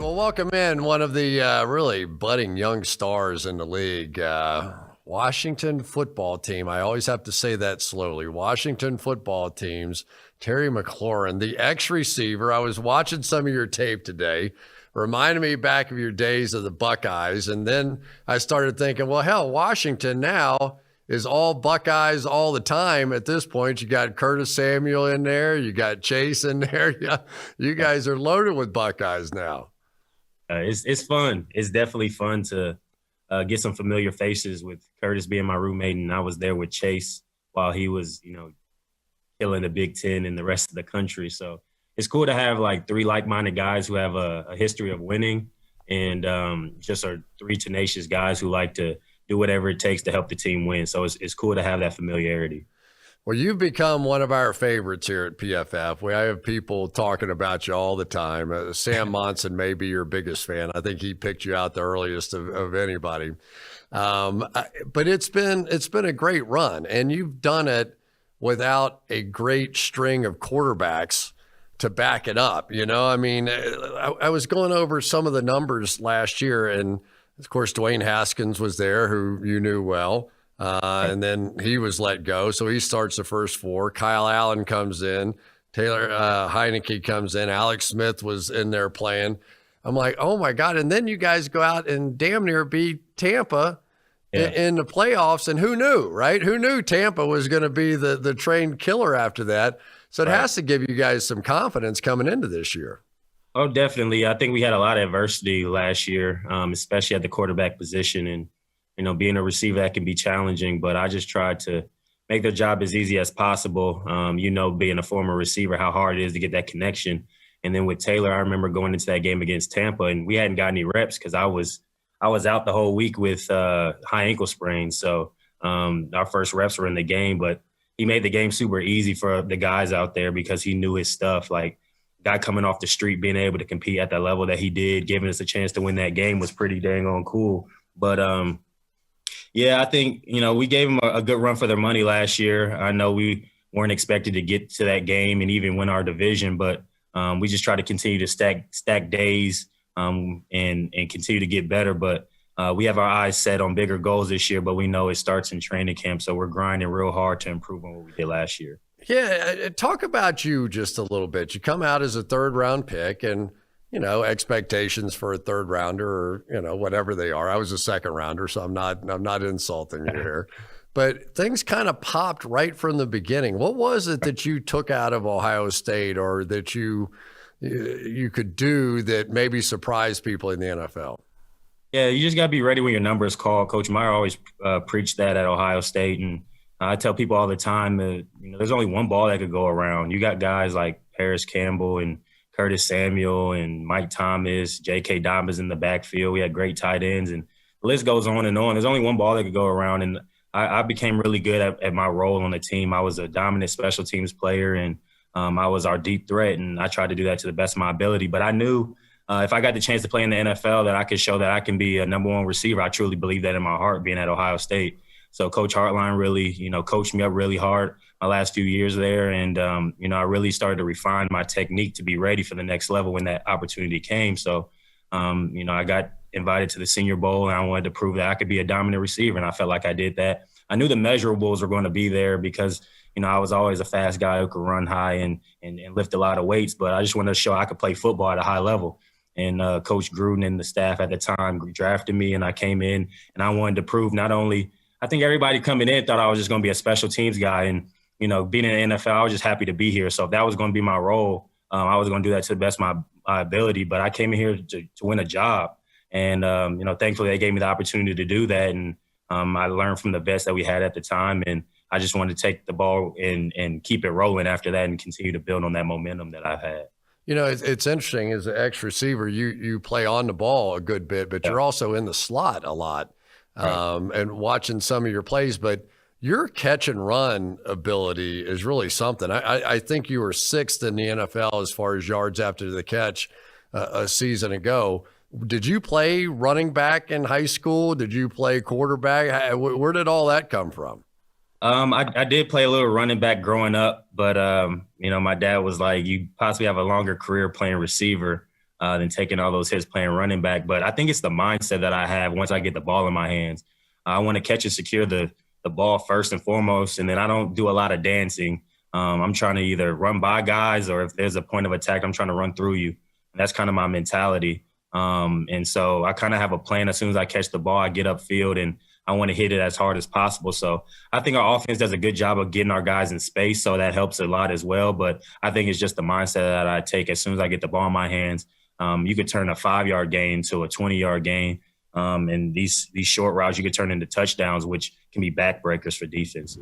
well, welcome in one of the really budding young stars in the league. Washington football team. I always have to say that slowly. Washington football teams. Terry McLaurin, the ex-receiver. I was watching some of your tape today. Reminded me back of your days of the Buckeyes. And then I started thinking, well, hell, Washington now is all Buckeyes all the time at this point. You got Curtis Samuel in there. You got Chase in there. Yeah, you guys are loaded with Buckeyes now. It's fun. It's definitely fun to get some familiar faces with Curtis being my roommate, and I was there with Chase while he was, killing the Big Ten and the rest of the country. So it's cool to have like three like-minded guys who have a history of winning and just are three tenacious guys who like to do whatever it takes to help the team win. So it's cool to have that familiarity. Well, you've become one of our favorites here at PFF. I have people talking about you all the time. Sam Monson may be your biggest fan. I think he picked you out the earliest of anybody. But it's been a great run, and you've done it without a great string of quarterbacks to back it up. I was going over some of the numbers last year, and of course, Dwayne Haskins was there, who you knew well. And then he was let go, so he starts the first four. Kyle Allen comes in. Taylor Heineke comes in. Alex Smith was in there playing. I'm like, oh, my God. And then you guys go out and damn near beat Tampa in the playoffs. And who knew, right? Who knew Tampa was going to be the trained killer after that? So it has to give you guys some confidence coming into this year. Oh, definitely. I think we had a lot of adversity last year, especially at the quarterback position. And being a receiver, that can be challenging, but I just tried to make their job as easy as possible. Being a former receiver, how hard it is to get that connection. And then with Taylor, I remember going into that game against Tampa, and we hadn't got any reps because I was out the whole week with high ankle sprain. So our first reps were in the game, but he made the game super easy for the guys out there because he knew his stuff. Like, guy coming off the street, being able to compete at the level that he did, giving us a chance to win that game was pretty dang on cool. But I think, we gave them a good run for their money last year. I know we weren't expected to get to that game and even win our division, but we just try to continue to stack days and continue to get better. But we have our eyes set on bigger goals this year, but we know it starts in training camp. So we're grinding real hard to improve on what we did last year. Yeah, talk about you just a little bit. You come out as a third-round pick, and expectations for a third rounder or, whatever they are. I was a second rounder, so I'm not insulting you here. But things kind of popped right from the beginning. What was it that you took out of Ohio State or that you could do that maybe surprised people in the NFL? Yeah, you just got to be ready when your number is called. Coach Meyer always preached that at Ohio State. And I tell people all the time that, there's only one ball that could go around. You got guys like Paris Campbell and Curtis Samuel and Mike Thomas, J.K. Dobbins in the backfield. We had great tight ends, and the list goes on and on. There's only one ball that could go around, and I became really good at my role on the team. I was a dominant special teams player, and I was our deep threat, and I tried to do that to the best of my ability. But I knew if I got the chance to play in the NFL that I could show that I can be a number one receiver. I truly believe that in my heart, being at Ohio State. So Coach Hartline really, coached me up really hard my last few years there. And, I really started to refine my technique to be ready for the next level when that opportunity came. So, I got invited to the Senior Bowl, and I wanted to prove that I could be a dominant receiver, and I felt like I did that. I knew the measurables were going to be there because, I was always a fast guy who could run high and lift a lot of weights, but I just wanted to show I could play football at a high level. And Coach Gruden and the staff at the time drafted me, and I came in, and I wanted to prove not only – I think everybody coming in thought I was just going to be a special teams guy. And, being in the NFL, I was just happy to be here. So if that was going to be my role, I was going to do that to the best of my ability. But I came in here to win a job. And, thankfully they gave me the opportunity to do that. And I learned from the best that we had at the time. And I just wanted to take the ball and keep it rolling after that and continue to build on that momentum that I've had. It's interesting. As an ex-receiver, you play on the ball a good bit, but you're also in the slot a lot. And watching some of your plays, but your catch and run ability is really something. I think you were sixth in the NFL as far as yards after the catch a season ago. Did you play running back in high school? Did you play quarterback? Where did all that come from? I did play a little running back growing up, but my dad was like, you possibly have a longer career playing receiver. than taking all those hits playing running back. But I think it's the mindset that I have once I get the ball in my hands. I want to catch and secure the ball first and foremost, and then I don't do a lot of dancing. I'm trying to either run by guys, or if there's a point of attack, I'm trying to run through you. And that's kind of my mentality. And so I kind of have a plan. As soon as I catch the ball, I get upfield and I want to hit it as hard as possible. So I think our offense does a good job of getting our guys in space, so that helps a lot as well. But I think it's just the mindset that I take as soon as I get the ball in my hands. You could turn a 5-yard gain to a 20-yard gain. And these short routes you could turn into touchdowns, which can be backbreakers for defense.